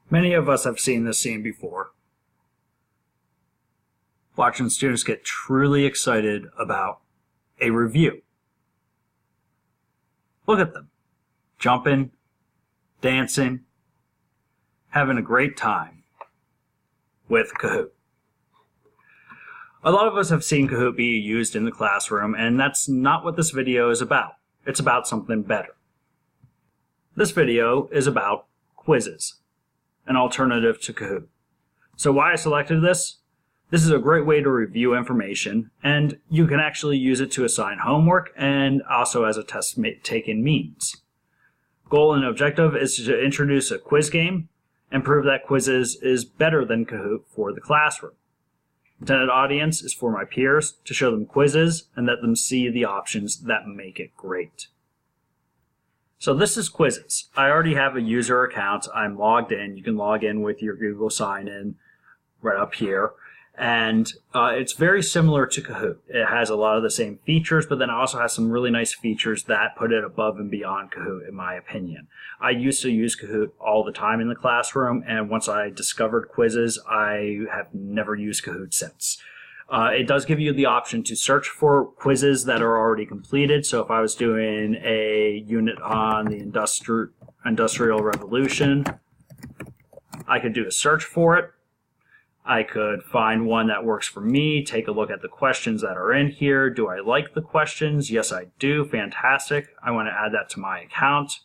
Many of us have seen this scene before. Watching students get truly excited about a review. Look at them, jumping, dancing, having a great time with Kahoot. A lot of us have seen Kahoot be used in the classroom, and that's not what this video is about. It's about something better. This video is about Quizizz, an alternative to Kahoot. So why I selected this? This is a great way to review information, and you can actually use it to assign homework and also as a test-taking means. Goal and objective is to introduce a quiz game and prove that Quizizz is better than Kahoot for the classroom. Intended audience is for my peers to show them Quizizz and let them see the options that make it great. So this is Quizizz. I already have a user account. I'm logged in. You can log in with your Google sign-in right up here. And it's very similar to Kahoot. It has a lot of the same features, but then it also has some really nice features that put it above and beyond Kahoot, in my opinion. I used to use Kahoot all the time in the classroom, and once I discovered Quizizz, I have never used Kahoot since. It does give you the option to search for quizzes that are already completed. So if I was doing a unit on the Industrial Revolution, I could do a search for it. I could find one that works for me, take a look at the questions that are in here. Do I like the questions? Yes, I do. Fantastic. I want to add that to my account.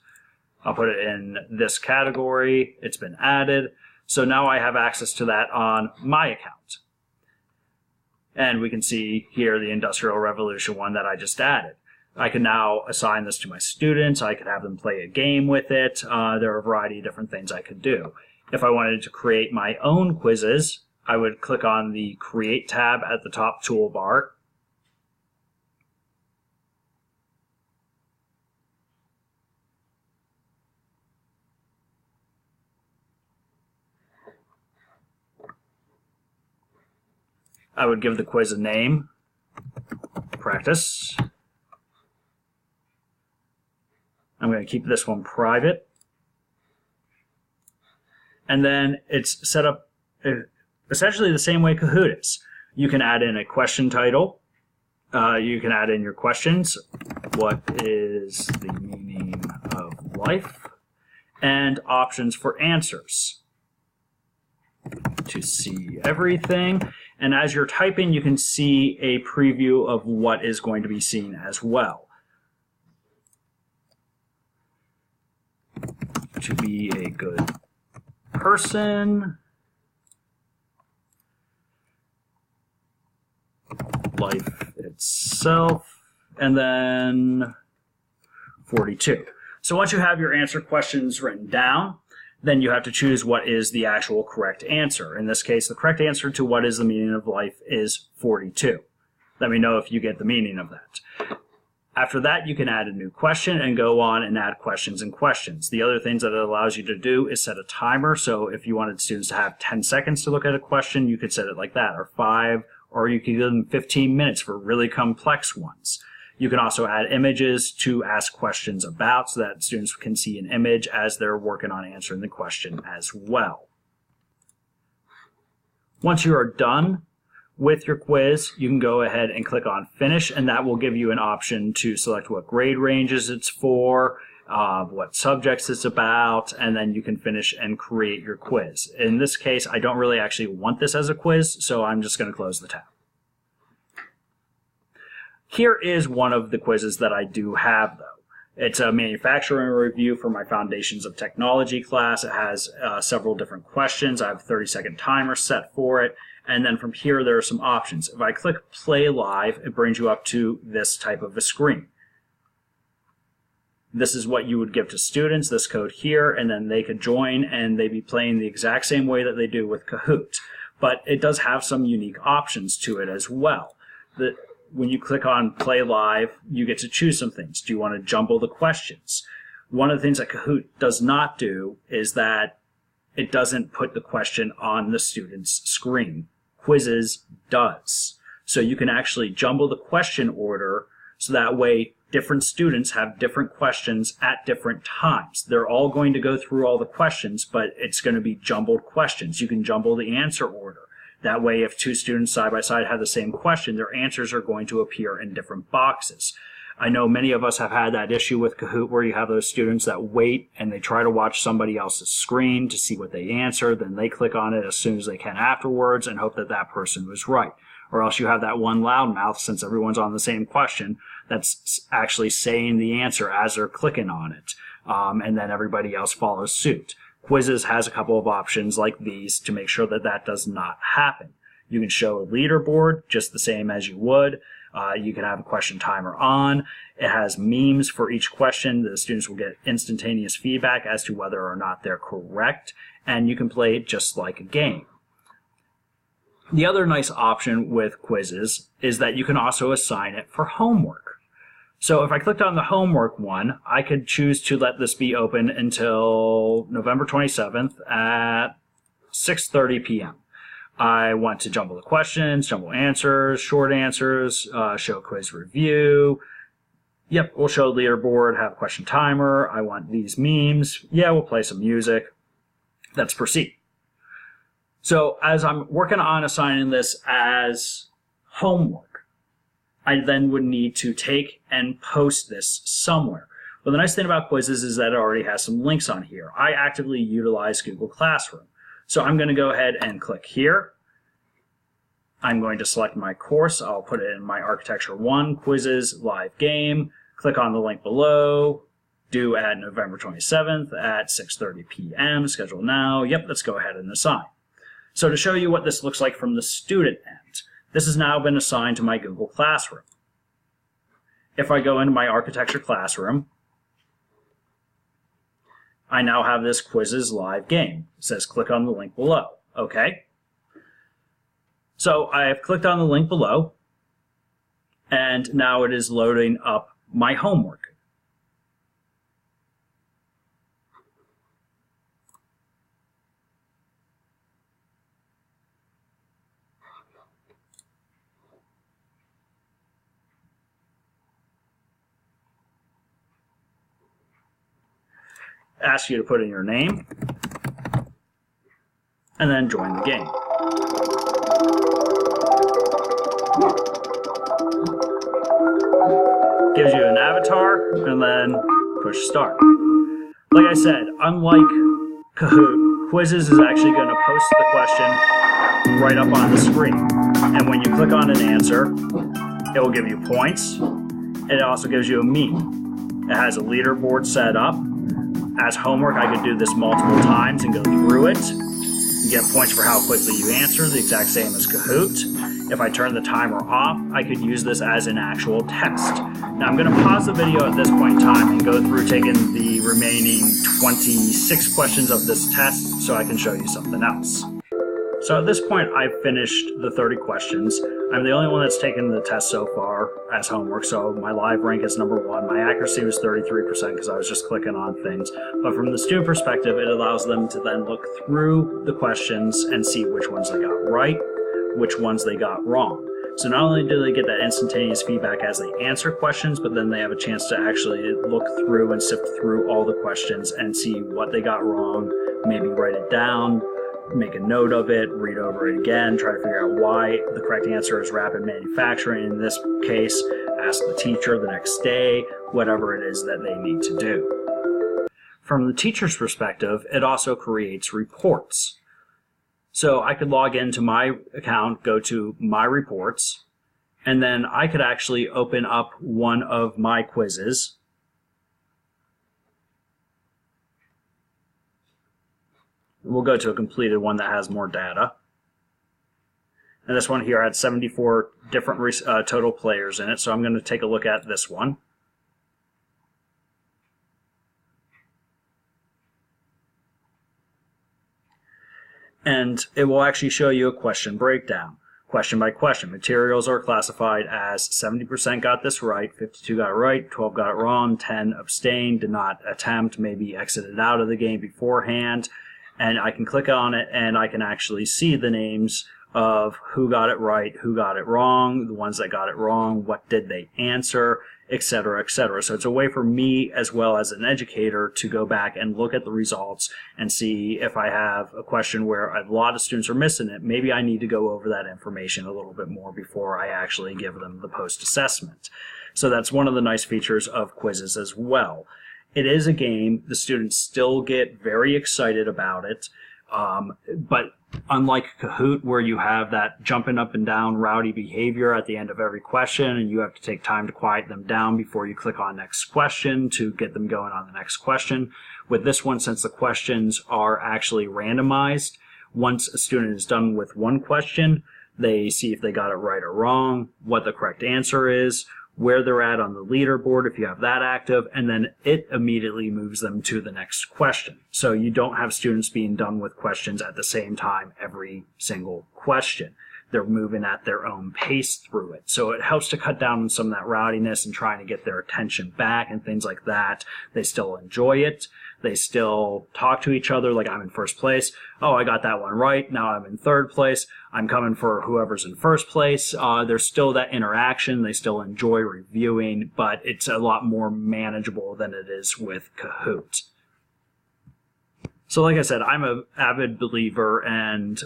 I'll put it in this category. It's been added. So now I have access to that on my account. And we can see here the Industrial Revolution one that I just added. I can now assign this to my students. I could have them play a game with it. There are a variety of different things I could do. If I wanted to create my own quizzes, I would click on the Create tab at the top toolbar. I would give the quiz a name, Practice. I'm going to keep this one private. And then it's set up essentially the same way Kahoot is. You can add in a question title. You can add in your questions. What is the meaning of life? And options for answers. To see everything. And as you're typing, you can see a preview of what is going to be seen as well. To be a good person, life itself, and then 42. So once you have your answer questions written down, then you have to choose what is the actual correct answer. In this case, the correct answer to what is the meaning of life is 42. Let me know if you get the meaning of that. After that, you can add a new question and go on and add questions and questions. The other things that it allows you to do is set a timer. So if you wanted students to have 10 seconds to look at a question, you could set it like that, or 5, or you could give them 15 minutes for really complex ones. You can also add images to ask questions about so that students can see an image as they're working on answering the question as well. Once you are done with your quiz, you can go ahead and click on Finish, and that will give you an option to select what grade ranges it's for, what subjects it's about, and then you can finish and create your quiz. In this case, I don't really actually want this as a quiz, so I'm just going to close the tab. Here is one of the quizzes that I do have, though. It's a manufacturing review for my Foundations of Technology class. It has several different questions. I have a 30-second timer set for it. And then from here, there are some options. If I click Play Live, it brings you up to this type of a screen. This is what you would give to students, this code here, and then they could join and they'd be playing the exact same way that they do with Kahoot. But it does have some unique options to it as well. When you click on Play Live, you get to choose some things. Do you want to jumble the questions? One of the things that Kahoot does not do is that it doesn't put the question on the student's screen. Quizizz does. So you can actually jumble the question order so that way different students have different questions at different times. They're all going to go through all the questions, but it's going to be jumbled questions. You can jumble the answer order. That way, if two students side by side have the same question, their answers are going to appear in different boxes. I know many of us have had that issue with Kahoot where you have those students that wait and they try to watch somebody else's screen to see what they answer, then they click on it as soon as they can afterwards and hope that that person was right. Or else you have that one loudmouth, since everyone's on the same question, that's actually saying the answer as they're clicking on it, and then everybody else follows suit. Quizizz has a couple of options like these to make sure that that does not happen. You can show a leaderboard just the same as you would. You can have a question timer on. It has memes for each question. The students will get instantaneous feedback as to whether or not they're correct, and you can play it just like a game. The other nice option with Quizizz is that you can also assign it for homework. So if I clicked on the homework one, I could choose to let this be open until November 27th at 6:30 p.m. I want to jumble the questions, jumble answers, short answers, show quiz review. Yep, we'll show leaderboard, have a question timer. I want these memes. Yeah, we'll play some music. Let's proceed. So as I'm working on assigning this as homework, I then would need to take and post this somewhere. Well, the nice thing about Quizizz is that it already has some links on here. I actively utilize Google Classroom. So I'm going to go ahead and click here. I'm going to select my course. I'll put it in my Architecture 1 Quizizz live game. Click on the link below. Due at November 27th at 6:30 p.m. Schedule now. Yep, let's go ahead and assign. So to show you what this looks like from the student end, this has now been assigned to my Google Classroom. If I go into my Architecture Classroom, I now have this Quizizz live game. It says click on the link below. Okay. So I have clicked on the link below, and now it is loading up my homework. Ask you to put in your name, and then join the game. Gives you an avatar, and then push start. Like I said, unlike Kahoot, Quizizz is actually going to post the question right up on the screen. And when you click on an answer, it will give you points. It also gives you a meme. It has a leaderboard set up. As homework, I could do this multiple times and go through it. You get points for how quickly you answer, the exact same as Kahoot. If I turn the timer off, I could use this as an actual test. Now I'm going to pause the video at this point in time and go through taking the remaining 26 questions of this test so I can show you something else. So at this point, I've finished the 30 questions. I'm the only one that's taken the test so far as homework, so my live rank is number 1. My accuracy was 33% because I was just clicking on things. But from the student perspective, it allows them to then look through the questions and see which ones they got right, which ones they got wrong. So not only do they get that instantaneous feedback as they answer questions, but then they have a chance to actually look through and sift through all the questions and see what they got wrong, maybe write it down, make a note of it, read over it again, try to figure out why the correct answer is rapid manufacturing. In this case, ask the teacher the next day, whatever it is that they need to do. From the teacher's perspective, it also creates reports. So I could log into my account, go to my reports, and then I could actually open up one of my quizzes. We'll go to a completed one that has more data. And this one here had 74 different total players in it, so I'm going to take a look at this one. And it will actually show you a question breakdown, question by question. Materials are classified as 70% got this right, 52 got it right, 12 got it wrong, 10 abstained, did not attempt, maybe exited out of the game beforehand. And I can click on it and I can actually see the names of who got it right, who got it wrong, the ones that got it wrong, what did they answer. etc., etc. So it's a way for me as well as an educator to go back and look at the results and see if I have a question where a lot of students are missing it. Maybe I need to go over that information a little bit more before I actually give them the post-assessment. So that's one of the nice features of Quizizz as well. It is a game. The students still get very excited about it. But unlike Kahoot, where you have that jumping up and down rowdy behavior at the end of every question, and you have to take time to quiet them down before you click on next question to get them going on the next question. With this one, since the questions are actually randomized, once a student is done with one question, they see if they got it right or wrong, what the correct answer is, where they're at on the leaderboard if you have that active, and then it immediately moves them to the next question. So you don't have students being done with questions at the same time every single question. They're moving at their own pace through it. So it helps to cut down on some of that rowdiness and trying to get their attention back and things like that. They still enjoy it. They still talk to each other like, I'm in first place. Oh, I got that one right. Now I'm in third place. I'm coming for whoever's in first place. There's still that interaction. They still enjoy reviewing, but it's a lot more manageable than it is with Kahoot. So like I said, I'm an avid believer and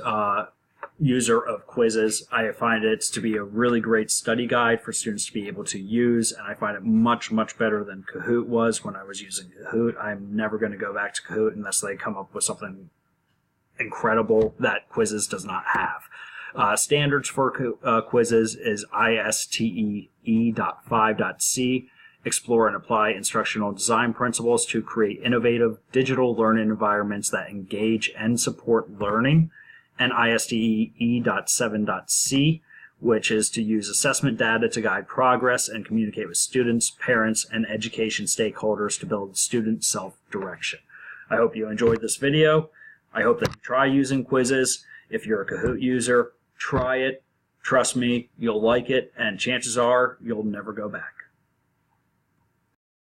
user of Quizizz. I find it to be a really great study guide for students to be able to use, and I find it much, much better than Kahoot was when I was using Kahoot. I'm never going to go back to Kahoot unless they come up with something incredible that Quizizz does not have. Standards for Quizizz is ISTE.5.C. Explore and apply instructional design principles to create innovative digital learning environments that engage and support learning. And ISTE.7.C, which is to use assessment data to guide progress and communicate with students, parents, and education stakeholders to build student self-direction. I hope you enjoyed this video. I hope that you try using Quizizz. If you're a Kahoot user, try it. Trust me, you'll like it, and chances are you'll never go back.